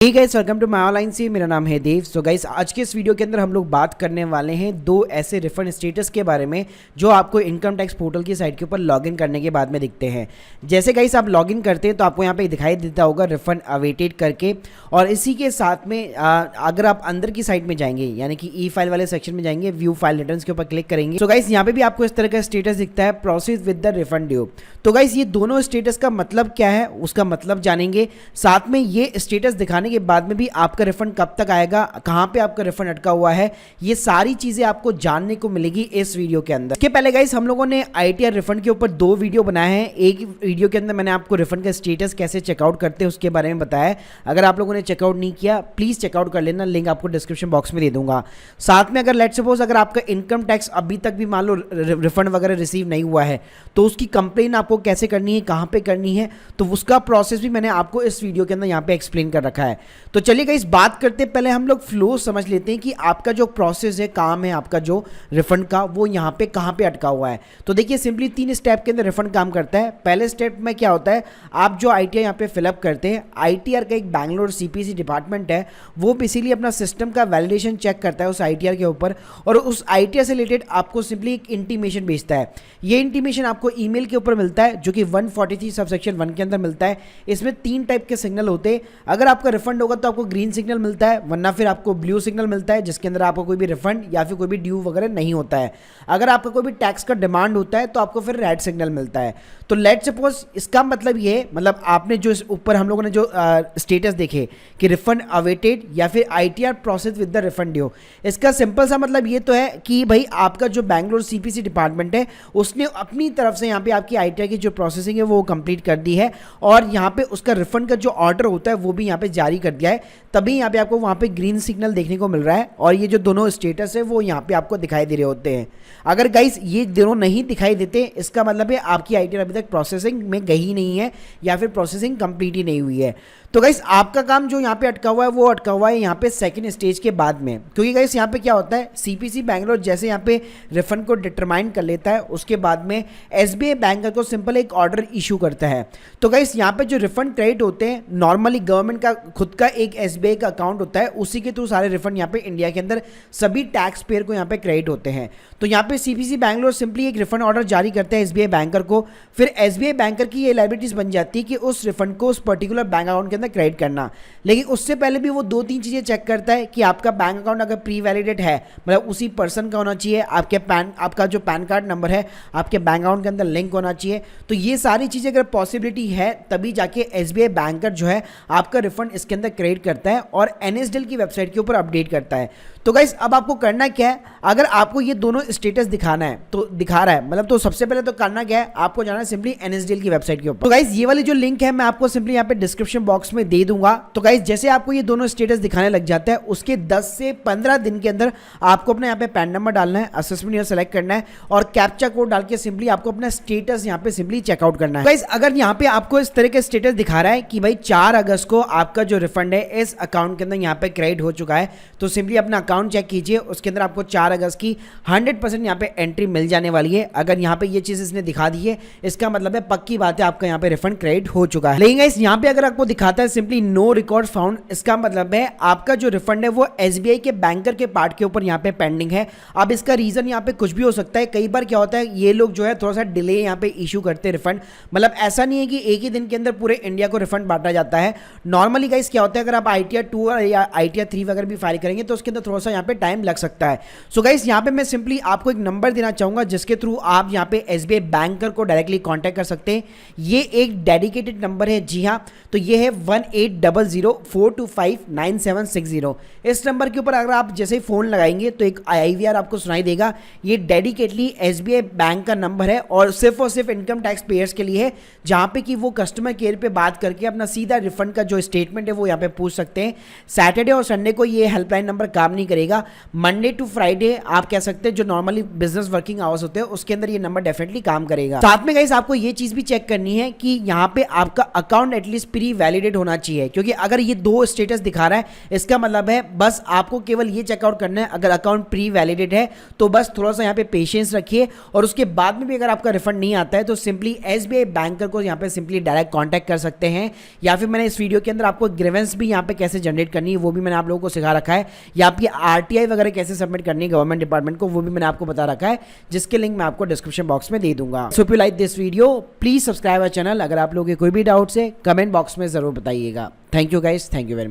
Hey guys, welcome to my online से। मेरा नाम है देव। सो गाइस, आज के इस वीडियो के अंदर हम लोग बात करने वाले हैं दो ऐसे रिफंड स्टेटस के बारे में जो आपको इनकम टैक्स पोर्टल की साइट के ऊपर लॉगिन करने के बाद में दिखते हैं। जैसे गाइस आप लॉगिन करते हैं तो आपको यहाँ पे दिखाई देता होगा रिफंड अवेटेड करके, और इसी के साथ में अगर आप अंदर की साइट में जाएंगे यानी कि ई फाइल वाले सेक्शन में जाएंगे, व्यू फाइल रिटर्न्स के ऊपर क्लिक करेंगे तो गाइस यहाँ पे भी आपको इस तरह का स्टेटस दिखता है, proceed with the refund due. तो गाइस ये दोनों स्टेटस का मतलब क्या है उसका मतलब जानेंगे, साथ में ये स्टेटस दिखाने के बाद में भी आपका रिफंड कब तक आएगा, कहां पे आपका रिफंड अटका हुआ है, ये सारी चीजें आपको जानने को मिलेगी इस वीडियो के अंदर। इसके पहले गाइस हम लोगों ने आईटीआर रिफंड के ऊपर दो वीडियो बनाए हैं। एक वीडियो के अंदर मैंने आपको रिफंड का स्टेटस कैसे चेकआउट करते हैं उसके बारे में बताया। अगर आप लोगों ने चेकआउट नहीं किया प्लीज चेकआउट कर लेना, लिंक आपको डिस्क्रिप्शन बॉक्स में दे दूंगा। साथ में अगर लेट्स सपोज अगर आपका इनकम टैक्स अभी तक भी मान लो रिफंड वगैरह रिसीव नहीं हुआ है तो उसकी कंप्लेन आपको कैसे करनी है, कहां पे करनी है, तो उसका प्रोसेस भी मैंने आपको इस वीडियो के अंदर यहाँ पे एक्सप्लेन कर रखा है। तो चलिए गाइस बात करते पहले हम लोग फ्लो समझ लेते हैं कि आपका जो प्रोसेस है, काम है आपका जो रिफंड का, वो यहाँ पे कहाँ पे अटका हुआ है। तो देखिए सिंपली 3 स्टेप के अंदर रिफंड काम करता है। पहले स्टेप में क्या होता है, आप जो आईटीआर यहाँ पे फिलअप करते हैं, आईटीआर का एक बैंगलोर सीपीसी डिपार्टमेंट है, वो बेसिकली अपना सिस्टम का वैलिडेशन चेक करता है उस आईटीआर के ऊपर, और उस आईटीआर से रिलेटेड आपको सिंपली एक इंटीमेशन भेजता है। ये इंटीमेशन आपको ईमेल के ऊपर मिलता है जो कि 143 सबसेक्शन 1 के अंदर मिलता है। इसमें 3 टाइप के सिग्नल होते हैं। अगर आपका रिफंड होगा तो आपको ग्रीन सिग्नल मिलता है, वरना फिर आपको ब्लू सिग्नल मिलता है जिसके अंदर आपको कोई भी रिफंड या फिर कोई भी ड्यू वगैरह नहीं होता है। अगर आपका कोई भी टैक्स का डिमांड होता है तो आपको फिर रेड सिग्नल मिलता है। तो लेट्स सपोज इसका मतलब ये, मतलब आपने जो ऊपर हम लोगों ने जो स्टेटस देखे कि रिफंड अवेटेड या फिर ITR process with the refund due, इसका सिंपल सा मतलब ये तो है कि भाई आपका जो बैंगलोर सीपीसी डिपार्टमेंट है उसने अपनी तरफ से यहाँ पे आपकी आईटीआर की जो प्रोसेसिंग है वो कंप्लीट कर दी है, और यहाँ पे उसका रिफंड का जो ऑर्डर होता है वो भी यहाँ पे जारी कर दिया है, तभी यहाँ पे आपको वहाँ पे ग्रीन सिग्नल देखने को मिल रहा है। और ये जो दोनों स्टेटस है वो यहाँ पे आपको दिखाई दे रहे होते हैं। अगर गाइस ये दोनों नहीं दिखाई देते इसका मतलब है आपकी आईटीआर अभी तक प्रोसेसिंग में गई नहीं है या फिर प्रोसेसिंग कंप्लीट ही नहीं हुई है। तो गाइस आपका काम जो यहाँ पे अटका हुआ है वो अटका हुआ है यहाँ पे सेकंड स्टेज के बाद में, क्योंकि गाइस यहाँ पे क्या होता है, सीपीसी बैंगलोर जैसे यहाँ पे रिफंड को डिटरमाइन कर लेता है उसके बाद में एसबीआई बैंकर को सिंपल एक ऑर्डर इशू करता है। तो गाइस यहाँ पे जो रिफंड क्रेडिट होते हैं, नॉर्मली गवर्नमेंट का खुद का एक एसबीआई का अकाउंट होता है, उसी के थ्रू सारे रिफंड यहाँ पे इंडिया के अंदर सभी टैक्स पेयर को यहाँ पे क्रेडिट होते हैं। तो यहाँ पे सीपीसी बैंगलोर सिंपली एक रिफंड ऑर्डर जारी करता है एसबीआई बैंकर को, फिर एसबीआई बैंकर की ये लायबिलिटीज बन जाती है कि उस रिफंड को उस पर्टिकुलर बैंक अकाउंट के अंदर क्रेडिट करना। लेकिन उससे पहले भी वो 2-3 चीजें चेक करता है कि आपका बैंक अकाउंट अगर प्री वैलिडेट है, मतलब उसी पर्सन का होना चाहिए, आपका जो पैन कार्ड नंबर है आपके बैंक अकाउंट के अंदर लिंक होना चाहिए। तो ये सारी चीजें अगर पॉसिबिलिटी है तभी जाके एसबीआई बैंकर जो है आपका रिफंड इसके अंदर क्रेडिट करता है और एनएसडीएल की वेबसाइट के ऊपर अपडेट करता है। तो गाइस अब आपको करना क्या है, अगर आपको ये दोनों स्टेटस दिखाना है तो दिखा रहा है, मतलब तो सबसे पहले तो करना क्या है, आपको जाना है सिंपली एनएसडीएल की वेबसाइट के ऊपर। तो गाइस ये वाली जो लिंक है मैं आपको सिंपली यहाँ पे डिस्क्रिप्शन बॉक्स में दे दूंगा। तो गाइस जैसे आपको ये दोनों स्टेटस दिखाने लग जाता है उसके 10 से 15 दिन के अंदर आपको अपना यहाँ पे पैन नंबर डालना है, असेसमेंट ईयर सेलेक्ट करना है और कैप्चा कोड डाल के सिंपली आपको अपना स्टेटस यहाँ पे सिंपली चेकआउट करना है। गाइस अगर यहाँ पे आपको इस तरह के स्टेटस दिखा रहा है कि भाई 4 अगस्त को आपका जो रिफंड है इस अकाउंट के अंदर यहाँ पे क्रेडिट हो चुका है, तो सिंपली अपना अकाउंट चेक कीजिए, उसके अंदर आपको 4 अगस्त की 100% यहाँ पे एंट्री मिल जाने वाली है। अगर यहाँ पे ये चीज इसने दिखा दी है इसका मतलब है पक्की बात है आपका यहाँ पे रिफंड क्रेडिट हो चुका है। लेकिन गाइस यहाँ पे अगर आपको दिखाता है सिंपली नो रिकॉर्ड फाउंड, इसका मतलब है आपका जो रिफंड है वो एसबीआई के बैंकर के पार्ट के ऊपर यहाँ पे पेंडिंग है। अब इसका रीजन यहाँ पे कुछ भी हो सकता है, कई बार क्या होता है ये लोग जो है थोड़ा सा डिले यहाँ पे इशू करते हैं रिफंड, मतलब ऐसा नहीं है कि एक ही दिन के अंदर पूरे इंडिया को रिफंड बांटा जाता है। नॉर्मली गाइस क्या होता है अगर आप आईटीआर 2 या आईटीआर 3 वगैरह भी फाइल करेंगे तो उसके अंदर थोड़ा सा यहाँ पे टाइम लग सकता है। सो गाइस यहाँ पे मैं सिंपली आपको एक नंबर देना चाहूंगा जिसके थ्रू आप यहाँ पे एसबीआई बैंकर को डायरेक्टली कांटेक्ट कर सकते हैं। ये एक डेडिकेटेड नंबर है, जी हाँ, तो ये है 1800-425-9760। इस नंबर के ऊपर अगर आप जैसे ही फोन लगाएंगे तो एक आईवीआर आपको सुनाई देगा। ये डेडिकेटली एसबीआई बैंक का नंबर है और सिर्फ इनकम टैक्स पेयर्स के लिए है, जहां पे कि वो कस्टमर केयर पे बात करके अपना सीधा रिफंड का जो स्टेटमेंट है वो यहाँ पे पूछ सकते हैं। सैटरडे और संडे को ये हेल्पलाइन नंबर काम नहीं करेगा, मंडे टू फ्राइडे आप कह सकते हैं जो नॉर्मली बिजनेस वर्किंग आवर्स होते हैं उसके अंदर ये नंबर डेफिनेटली काम करेगा। साथ में गाइस आपको ये चीज भी चेक करनी है कि यहाँ पे आपका अकाउंट एटलीस्ट प्री वैलिडेट होना चाहिए, क्योंकि अगर ये 2 स्टेटस दिखा रहा है इसका मतलब है बस आपको केवल ये चेकआउट करना है, अगर अकाउंट प्री वैलिडेट है तो बस थोड़ा सा यहाँ पे पेशेंस रखिए, और उसके बाद में भी अगर आपका रिफंड नहीं आता है तो सिंपली एसबीआई बैंकर को यहाँ पे सिंपली डायरेक्ट कांटेक्ट कर सकते हैं, या फिर मैंने इस वीडियो के अंदर आपको ग्रीवेंस भी यहाँ पे कैसे जनरेट करनी है वो भी मैंने आप लोगों को सिखा रखा है, या आपकी आरटीआई वगैरह कैसे सबमिट करनी है गवर्नमेंट डिपार्टमेंट को वो भी मैंने आपको बता रखा है, जिसके लिंक मैं आपको डिस्क्रिप्शन बॉक्स में दे दूंगा। So if you like this video please subscribe our channel. अगर आप लोगों के कोई भी डाउट्स है कमेंट बॉक्स में जरूर बताइएगा। Thank you guys, thank you very much.